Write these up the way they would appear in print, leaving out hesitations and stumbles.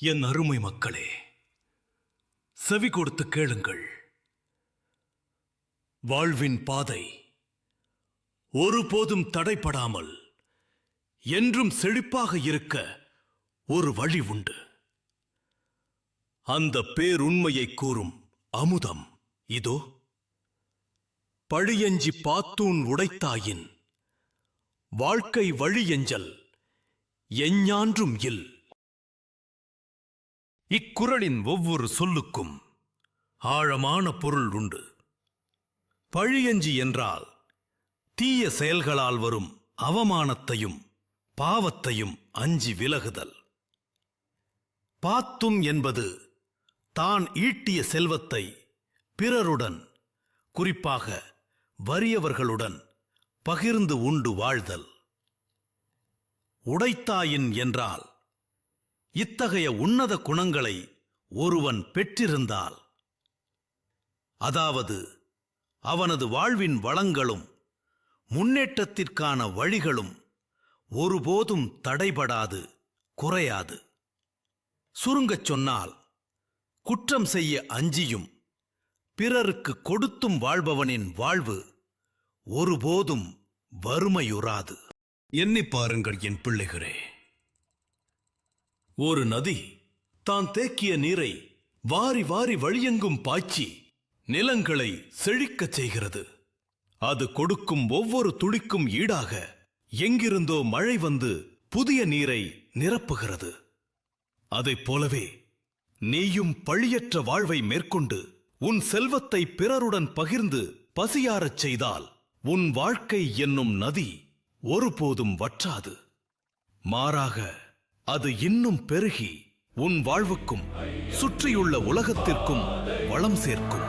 என் அருமை மக்களே, செவி கொடுத்து கேளுங்கள். வாழ்வின் பாதை ஒருபோதும் தடைப்படாமல் என்றும் செழிப்பாக இருக்க ஒரு வழி உண்டு. அந்த பேருண்மையை கூறும் அமுதம் இதோ. பழியஞ்சி பாத்தூன் உடைத்தாயின் வாழ்க்கை வழி எஞ்சல் எஞ்ஞான்றும் இல். இக்குறளின் ஒவ்வொரு சொல்லுக்கும் ஆழமான பொருள் உண்டு. பழியஞ்சி என்றால் தீய செயல்களால் வரும் அவமானத்தையும் பாவத்தையும் அஞ்சி விலகுதல். பாத்தும் என்பது தான் ஈட்டிய செல்வத்தை பிறருடன், குறிப்பாக வறியவர்களுடன் பகிர்ந்து உண்டு வாழ்தல். உடைத்தாயின் என்றால் இத்தகைய உன்னத குணங்களை ஒருவன் பெற்றிருந்தால், அதாவது அவனது வாழ்வின் வளங்களும் முன்னேற்றத்திற்கான வழிகளும் ஒருபோதும் தடைபடாது, குறையாது. சுருங்கச் சொன்னால், குற்றம் செய்ய அஞ்சியும் பிறருக்கு கொடுத்தும் வாழ்பவனின் வாழ்வு ஒருபோதும் வறுமையுறாது. எண்ணி பாருங்கள் என் பிள்ளைகளே. ஒரு நதி தான் தேக்கிய நீரை வாரி வாரி வழியெங்கும் பாய்ச்சி நிலங்களை செழிக்கச் செய்கிறது. அது கொடுக்கும் ஒவ்வொரு துளிக்கும் ஈடாக எங்கிருந்தோ மழை வந்து புதிய நீரை நிரப்புகிறது. அதைப் போலவே நீயும் பழியற்ற வாழ்வை மேற்கொண்டு உன் செல்வத்தை பிறருடன் பகிர்ந்து பசியாரச் செய்தால் உன் வாழ்க்கை என்னும் நதி ஒருபோதும் வற்றாது. மாறாக அது இன்னும் பெருகி உன் வாழ்வுக்கும் சுற்றியுள்ள உலகத்திற்கும் வளம் சேர்க்கும்.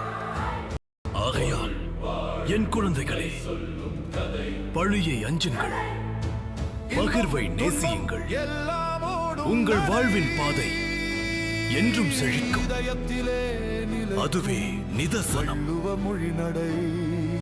ஆகையால் என் குழந்தைகளே, பழியை அஞ்சுங்கள், பகிர்வை நேசியுங்கள். உங்கள் வாழ்வின் பாதை என்றும் செழிக்கும். அதுவே நிதர்சனம்.